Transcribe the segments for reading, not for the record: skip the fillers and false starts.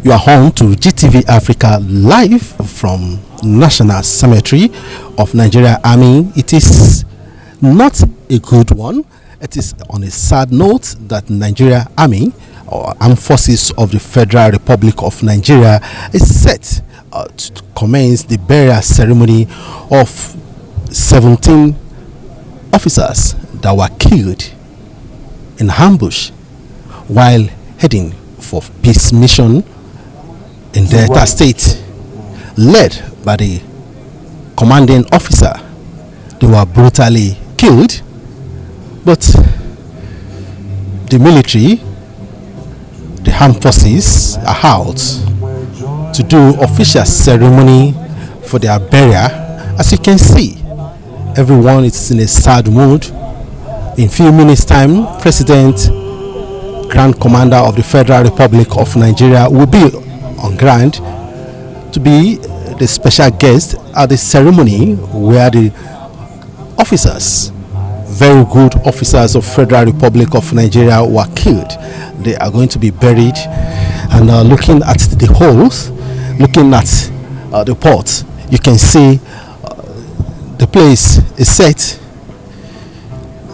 You are on to GTV Africa live from National Cemetery of Nigeria Army. It is not a good one. It is on a sad note that Nigeria Army or Armed Forces of the Federal Republic of Nigeria is set to commence the burial ceremony of 17 officers that were killed in ambush while heading for peace mission in Delta State, led by the commanding officer. They were brutally killed, but the military, the armed forces, are out to do official ceremony for their burial. As you can see, everyone is in a sad mood. In few minutes time, President, Grand Commander of the Federal Republic of Nigeria will be on ground to be the special guest at the ceremony where the officers, very good officers of Federal Republic of Nigeria, were killed. They are going to be buried, and looking at the holes, looking at the port, you can see the place is set,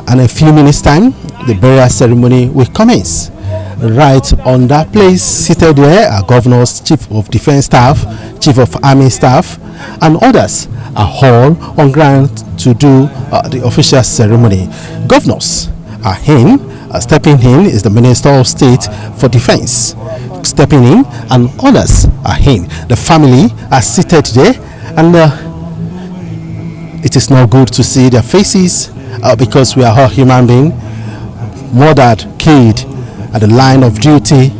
and in a few minutes time the burial ceremony will commence. Right on that place, seated there are governors, chief of defense staff, chief of army staff, and others are all on ground to do the official ceremony. Governors are in. Stepping in is the Minister of State for Defense, stepping in, and others are in. The family are seated there, and it is not good to see their faces because we are all human beings. Murdered, killed at the line of duty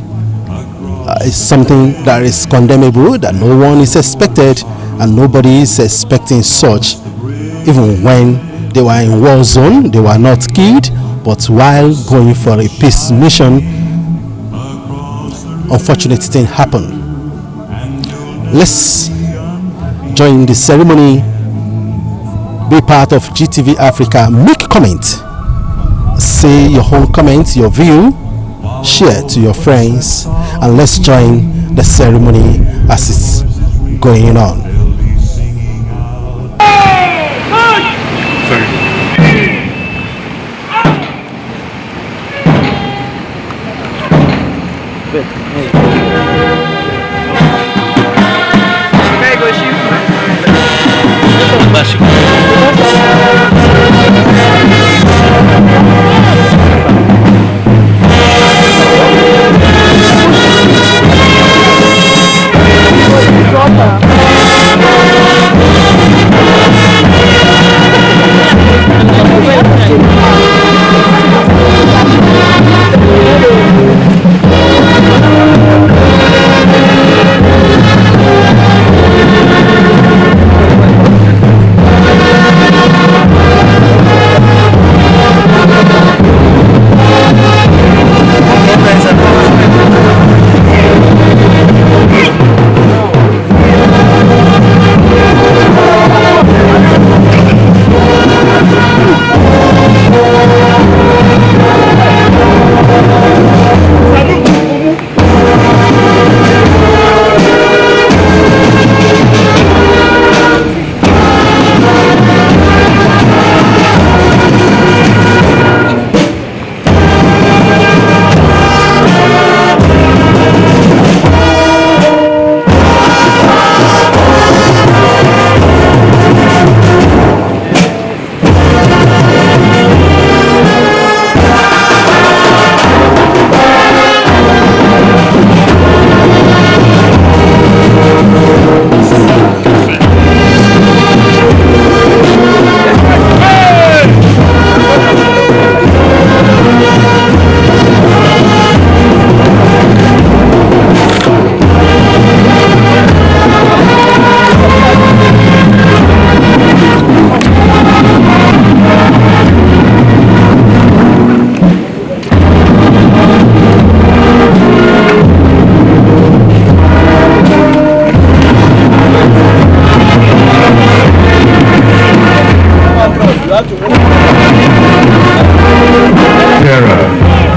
is something that is condemnable, that no one is expected, and nobody is expecting such. Even when they were in war zone, they were not killed, but while going for a peace mission, unfortunate thing happened. Let's join the ceremony, be part of GTV Africa, make comment, say your own comment, your view, share to your friends, and let's join the ceremony as it's going on.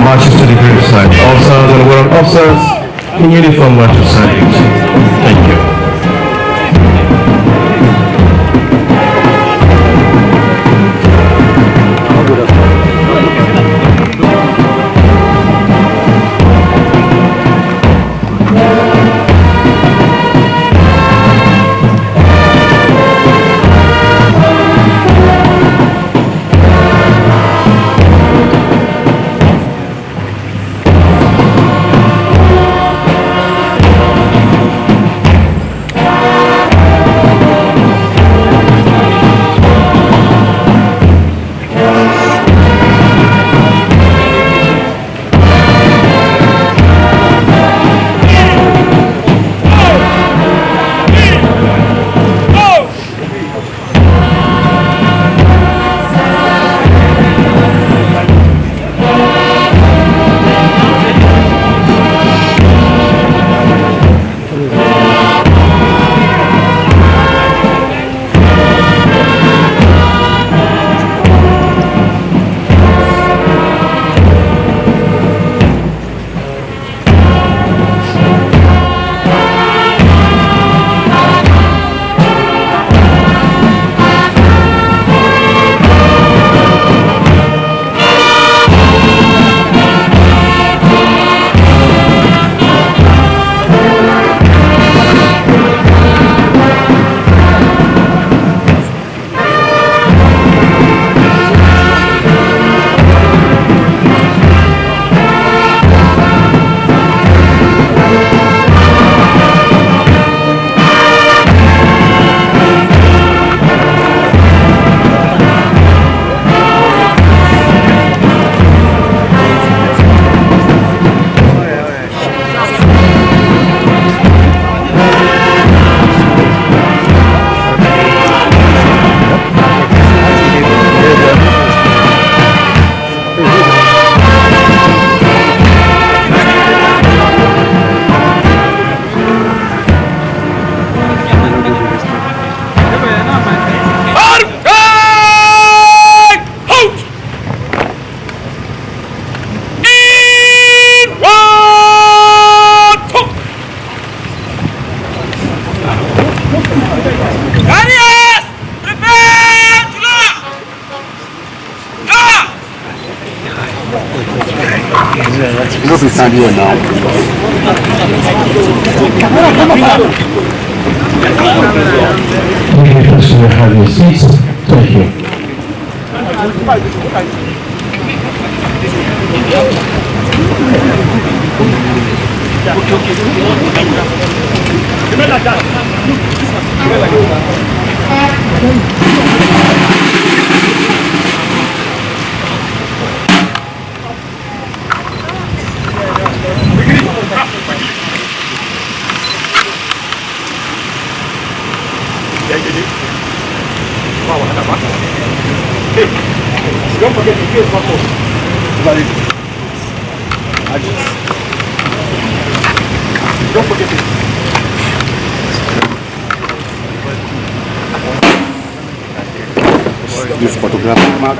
Marches to the graveside. Officers and warrant officers, in uniform march to salute. Thank you. You know, be standing here now. Okay, please have your seats. Thank you. Don't forget to kill photo. Don't forget it. This photographic mark.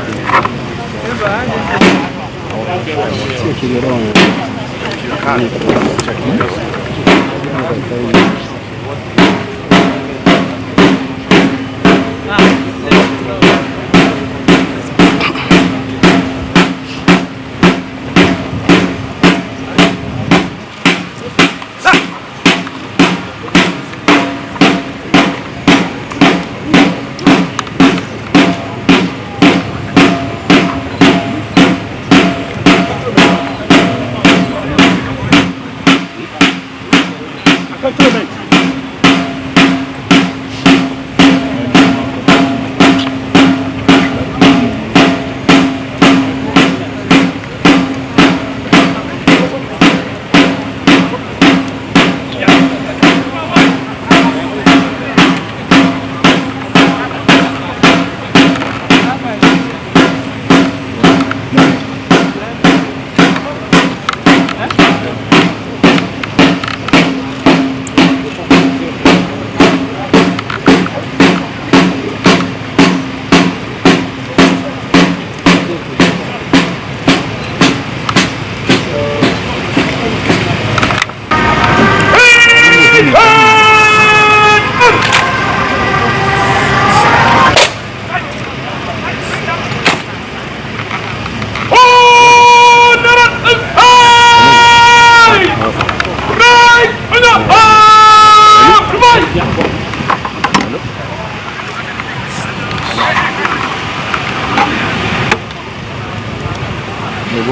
Oh,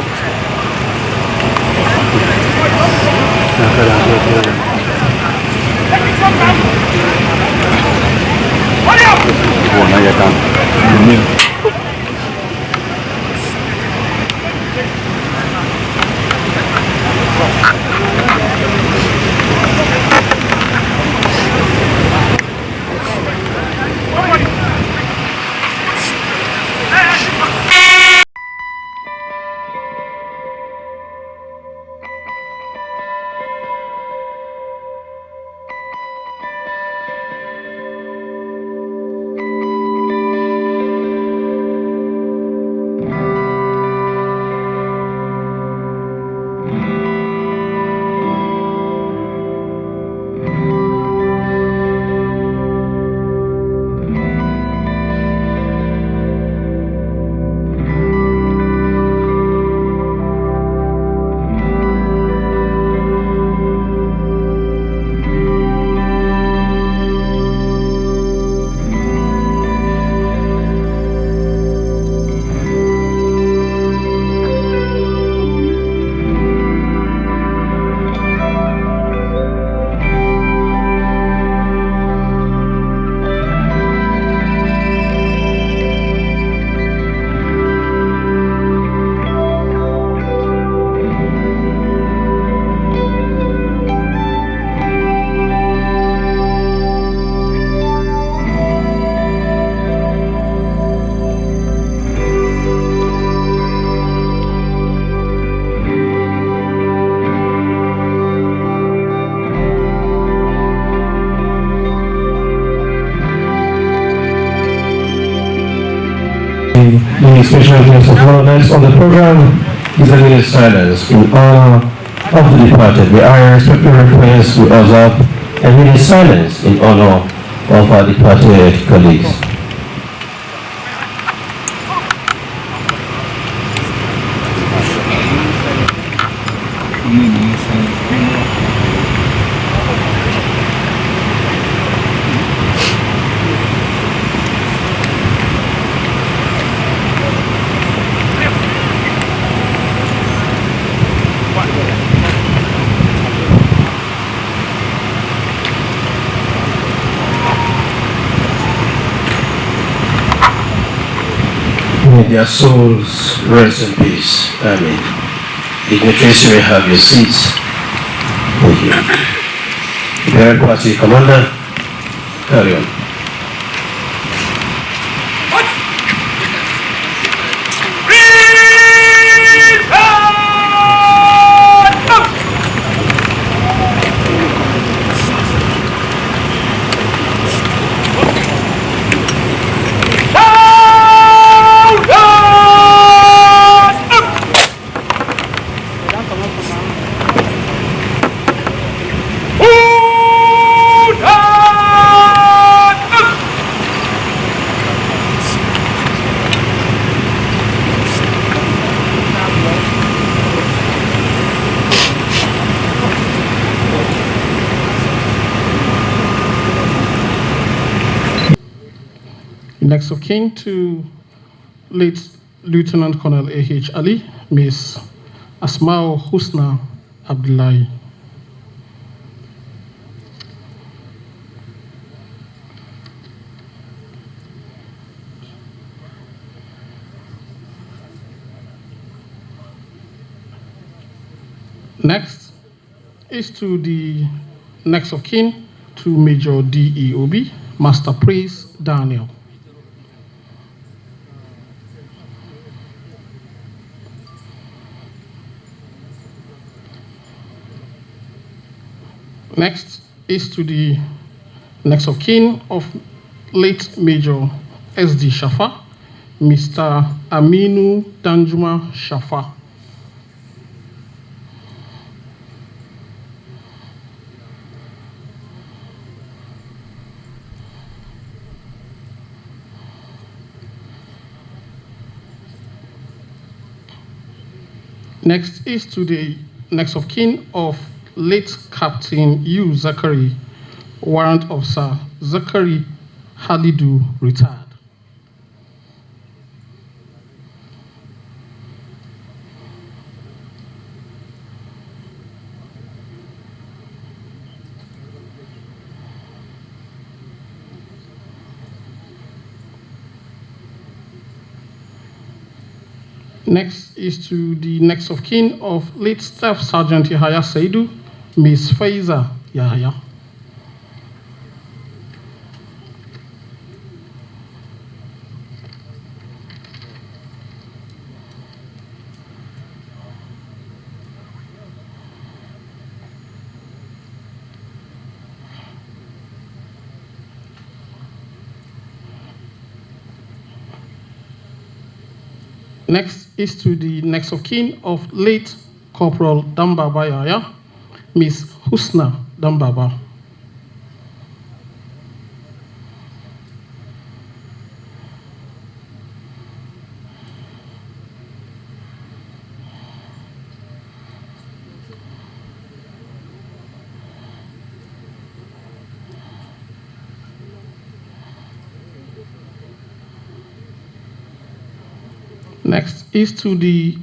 now you're done. The special guest of honor next on the program is a minute silence in honor of the departed. We are respectful reference to observe a minute silence in honor of our departed colleagues. May their souls rest in peace. Amen. Dignitaries, you may have your seats. Thank you. Parent Party Commander, carry on. Next of kin to late Lieutenant Colonel A.H. Ali, Miss Asmao Husna Abdullahi. Next is to the next of kin to Major DEOB, Master Praise Daniel. Next is to the next of kin of late Major SD Shafa, Mr. Aminu Danjuma Shafa. Next is to the next of kin of late Captain U. Zachary, Warrant Officer Zachary Halidu, retired. Next is to the next of kin of late Staff Sergeant Yahya Saidu, Miss Faiza Yahya. Next is to the next of kin of late Corporal Dambaba Yahya, Miss Husna Dambaba. Next is to the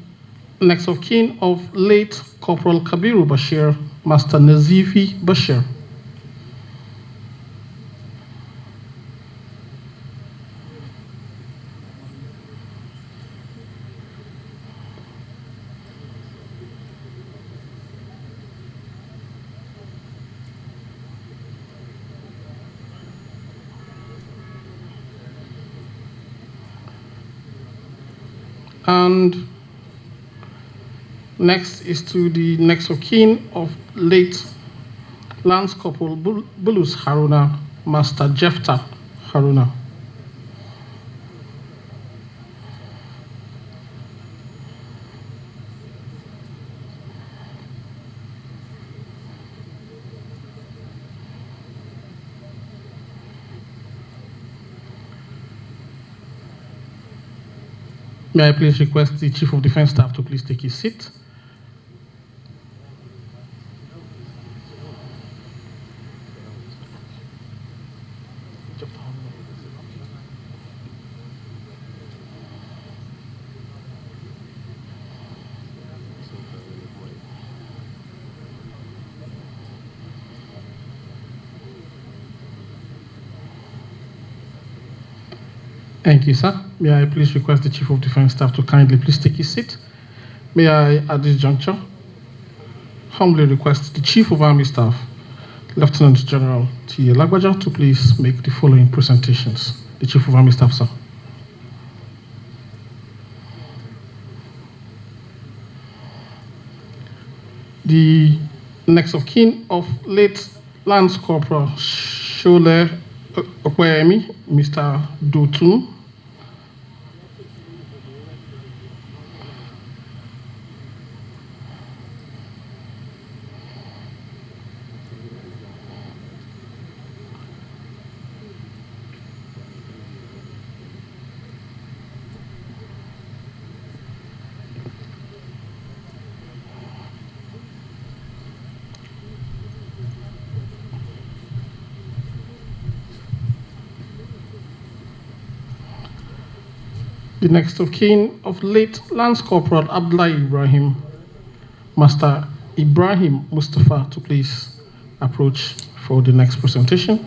next of kin of late Corporal Kabiru Bashir, Master Nazifi Bashir. And next is to the next of kin of late Lance Corporal Bulus Haruna, Master Jefta Haruna. May I please request the Chief of Defense Staff to please take his seat. Thank you, sir. May I please request the Chief of Defense Staff to kindly please take his seat. May I, at this juncture, humbly request the Chief of Army Staff, Lieutenant General T. Lagbaja, to please make the following presentations. The Chief of Army Staff, sir. The next of kin of late Lance Corporal Shole Okwemi, Mr. Dotun. The next of kin of late Lance Corporal Abdullah Ibrahim, Master Ibrahim Mustafa, to please approach for the next presentation.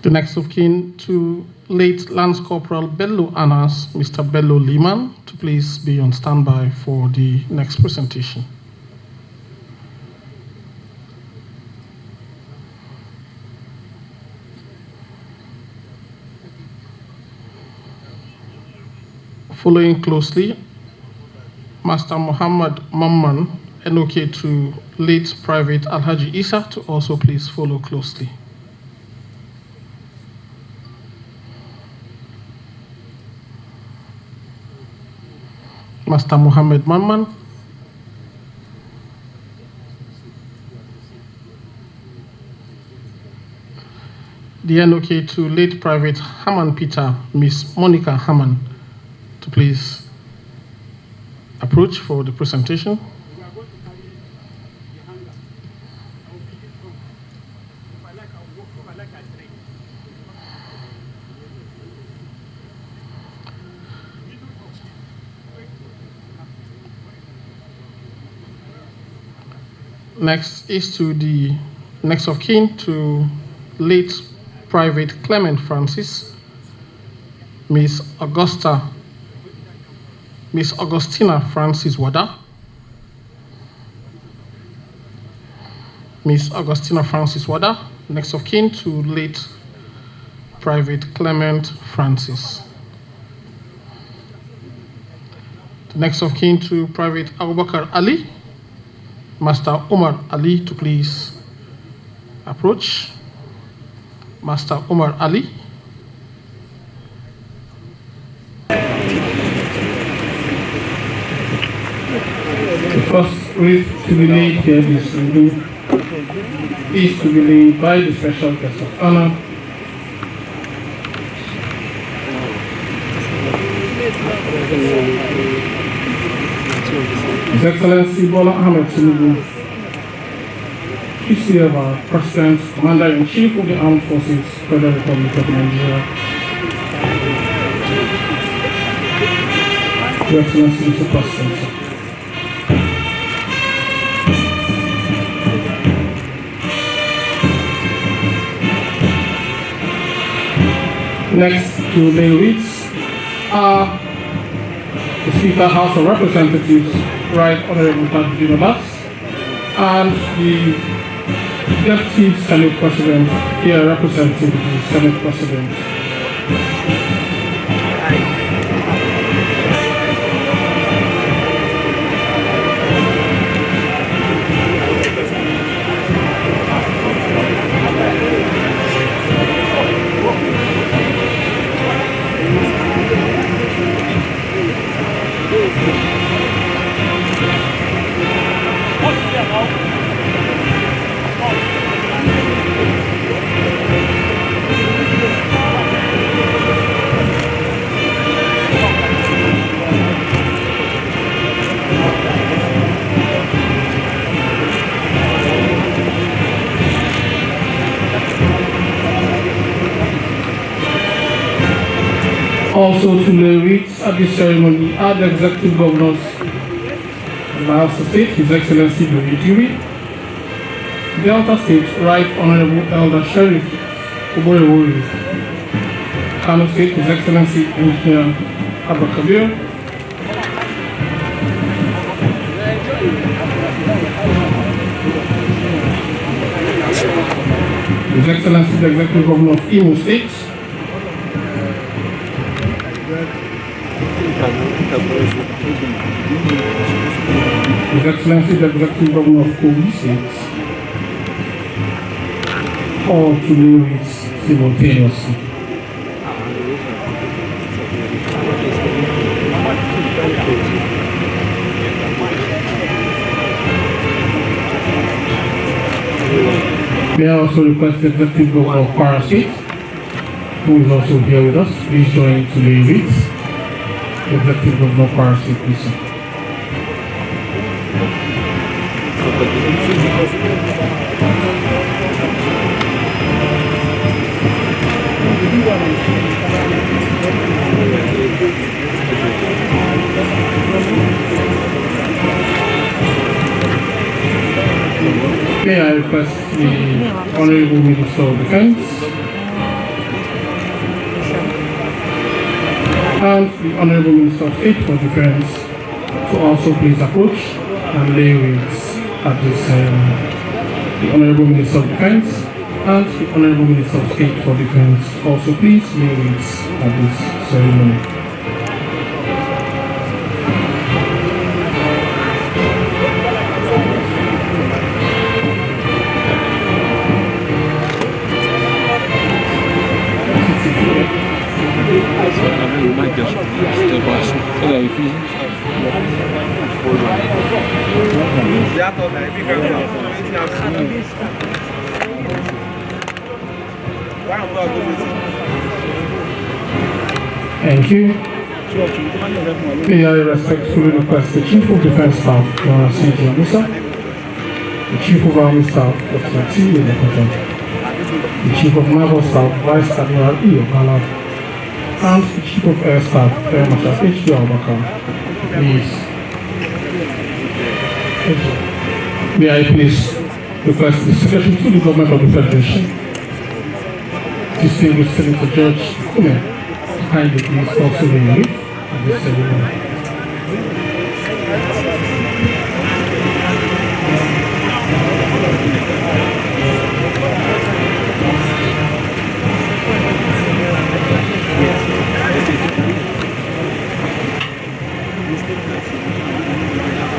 The next of kin to late Lance Corporal Bello Anas, Mr. Bello Liman, to please be on standby for the next presentation. Following closely, Master Muhammad Mamman, NOK to late Private Alhaji Isa, to also please follow closely. Master Muhammad Mamman, the NOK to late Private Haman Peter, Miss Monica Haman, to please approach for the presentation. Next is to the next of kin to late Private Clement Francis, Miss Augustina Francis Wada, Miss Augustina Francis Wada, next of kin to late Private Clement Francis. The next of kin to Private Abubakar Ali, Master Omar Ali to please approach. Master Omar Ali. The first wreath to be laid here is to be laid by the special guest of honor, His Excellency Bola Ahmed Tinubu, PCFR, President, Commander-in-Chief of the Armed Forces, Federal Republic of Nigeria. Your Excellency, Mr. President. Next to lay wreaths are the Speaker, House of Representatives, Right Honorable Tajudeen Abbas, and the Deputy Senate President, here representing the Senate President. Also to lay wreaths at this ceremony are the Executive Governors of Bayelsa State, His Excellency Dori Jiri, Delta State, Right Honorable Elder Sheriff Oborewori, Kano State, His Excellency Engineer Abba Kabir, His Excellency the Executive Governor of Imo State, His Excellency the Executive Governor of Kogi State, all to lay wreaths simultaneously. May I also request the Executive Governor of Kwara State, who is also here with us, please join to lay wreaths. The Executive Governor of Kwara State, please. May I request the Honorable Minister of Defense and the Honorable Minister of State for Defense to also please approach and lay wreaths at this ceremony. The Honorable Minister of Defense and the Honorable Minister of State for Defense also please lay wreaths at this ceremony. Thank you. May I respectfully request the Chief of Defense Staff, General C.J. Musa, the Chief of Army Staff, Dr. T. Lekoto, the Chief of Naval Staff, Vice Admiral E. Okala, and the Chief of Air Staff, Air Marshal H.D. Abubakar. Please. Thank you. May I please request the Secretary to the Government of the Federation, distinguished Senator George Kume, to kindly please also the youth at this ceremony.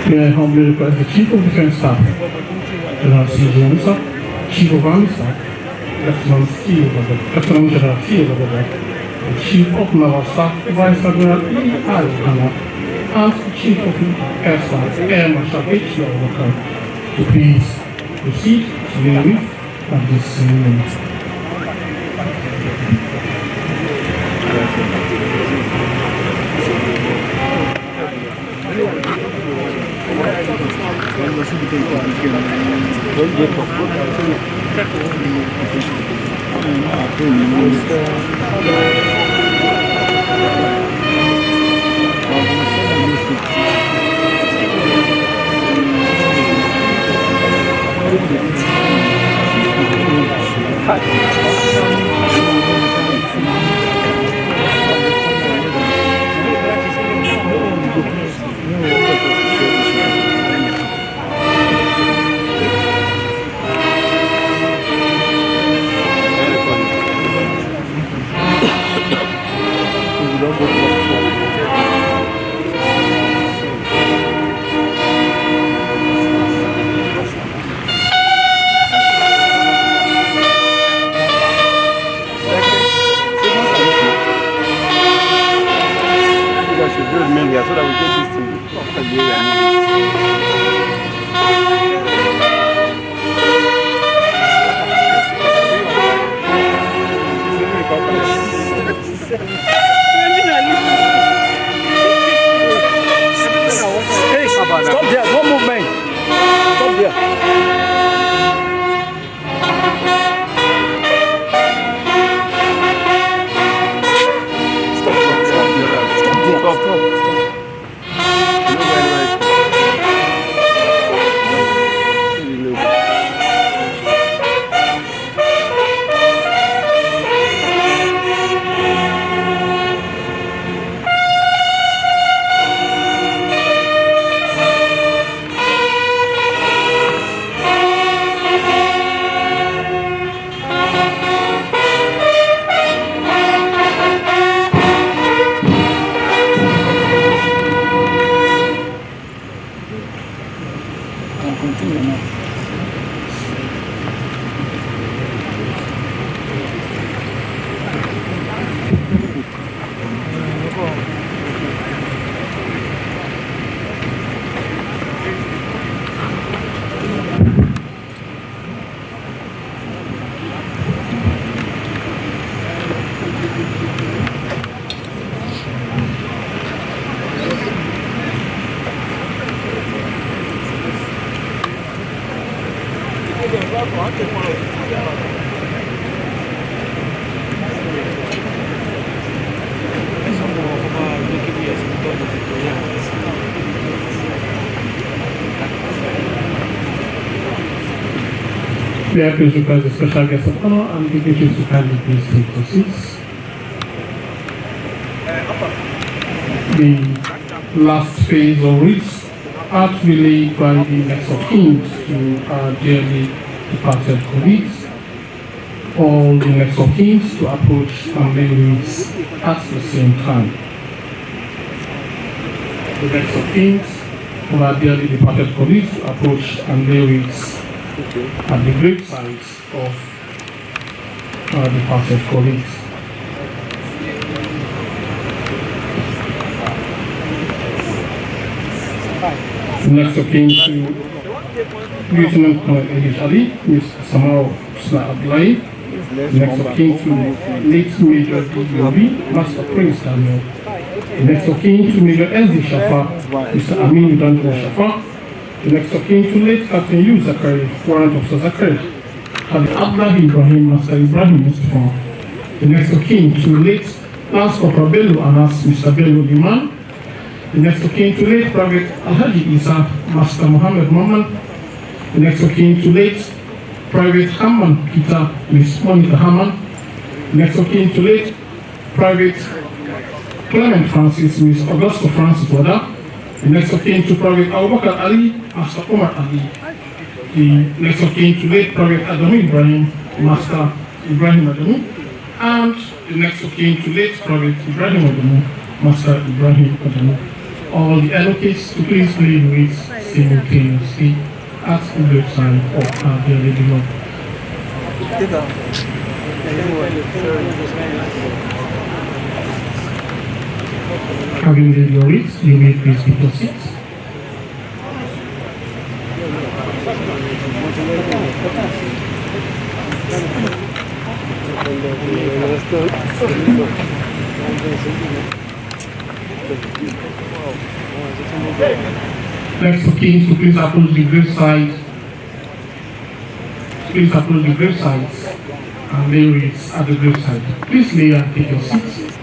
May I humbly request the Chief of Defense Staff, General C.J. Musa, Chief of Army Staff, Lieutenant General C. the Chief of Naval Staff, Vice Admiral E. I. Ghana, and the Chief of Air Staff, Air Marshal H. Yawaka, to please proceed to the relief of this ceremony. Stop there, no movement. Stop there. May I please request the special guest of honor and dignitaries to kindly please take your seats. The last phase of rites art relayed by the next of kings to our dearly departed colleagues. All the next of kings to approach and lay wreaths at the same time. The next of kings of our dearly departed colleagues to approach and lay wreaths at the grave sites of our departed colleagues. Next of kin to Lieutenant Colonel Edith Ali, Ms. Samao Sna Abdullahi. Next of kin to late Major D.B. Master Prince Daniel. Next of kin to Major L.D. Shafa, Mr. Amin Danjo Shafa. The next of kin to late Captain Yu Zakari, Warrant Officer Zakari. And Abdullah Ibrahim, Master Ibrahim Mustafa. The next of kin to late Lance Corporal Bello Anas, Mr. Bello Liman. The next of kin to late Private Alhaji Isa, Master Muhammad Muhammad. The next of kin to late Private Hammond Peter, Miss Monica Hammond. The next of kin to late Private Clement Francis, Miss Augusta Francis Wada. The next of kin to Private Abubakar Ali, Master Omar Ali. The next of kin to late Private Adamu Ibrahim, Master Ibrahim Adamu. And the next of kin to late Private Ibrahim Adamu, Master Ibrahim Adamu. All the advocates to please lead with simultaneously at the good sign of our dear Lady Lord. Having laid your wreaths, you may please take your seats. Next of kin to please approach the grave side. Please approach the grave sides and lay wreaths at the grave side. Please lay and take your seats.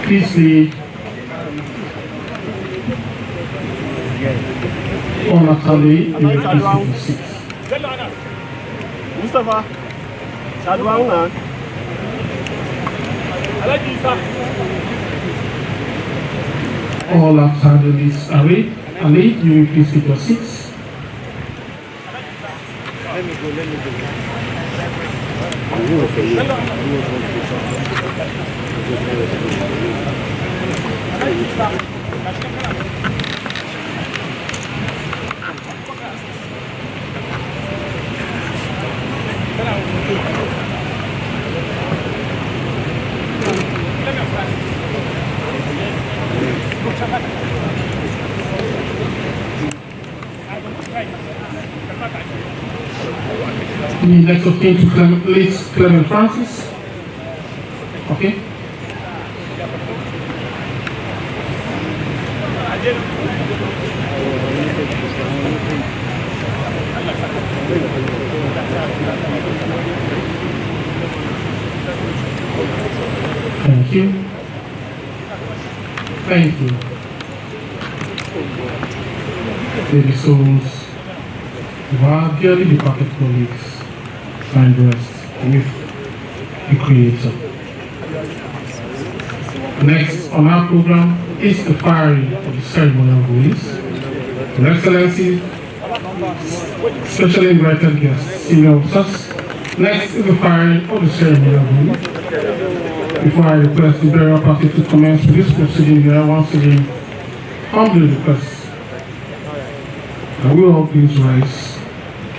Please lay on Atali, you may please take your seats. Mustafa, Shadwan, All after the list array, Ali, you may please take your seats. The next of kin to late Clement Francis. Okay. Thank you. Thank you. Baby souls who are dearly departed colleagues find rest with the Creator. Next on our program is the firing of the ceremonial rules. Your Excellency, specially invited guests, senior officers. Next is the firing of the ceremonial rules. Before I request the burial party to commence with this proceeding, I once again humbly request that we all please rise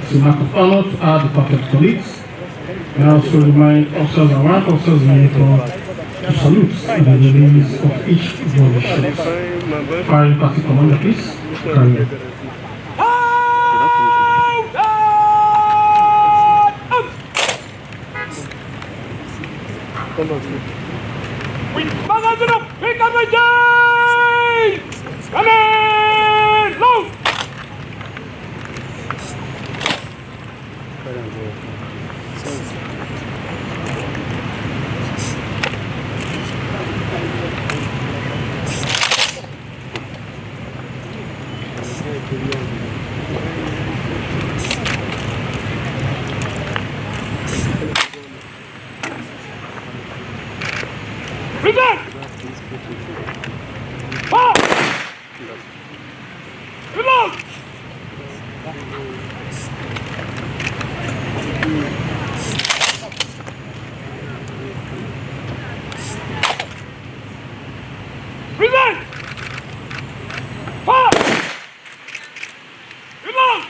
as a mark of honor to our departed colleagues. And also remind officers and rank officers in uniform to salute the release of each body shots. Firing party commander, please. Carry on. we manage it up, pick up the James! Come in, load! Present! Fire! Reload! Present! Fire! Reload!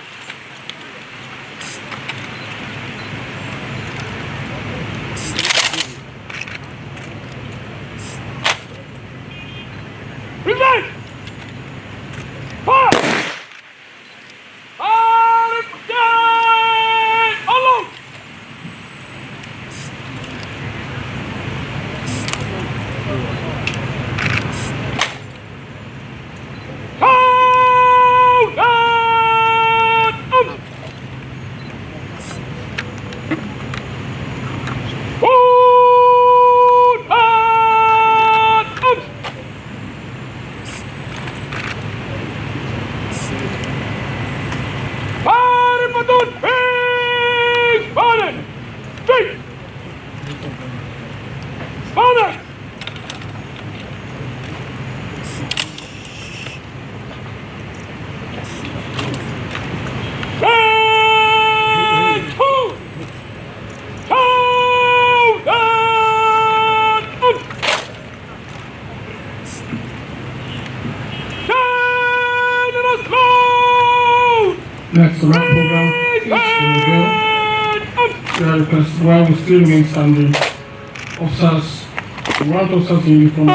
Next on our program is the request while we still remain standing. Officers, warrant officers in uniform.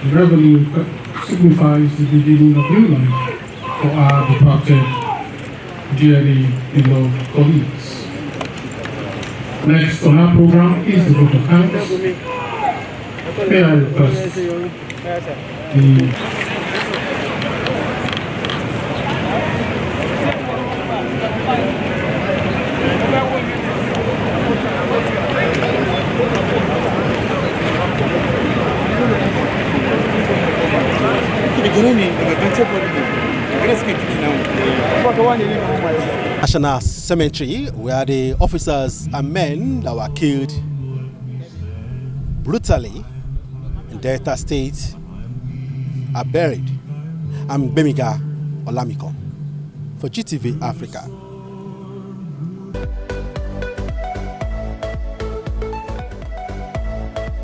The revenue signifies the beginning of new life for our departed, dearly beloved colleagues. Next on our program is the vote of thanks. May I request the National Cemetery, where the officers and men that were killed brutally in Delta State are buried. I'm Bemiga Olamiko for GTV Africa.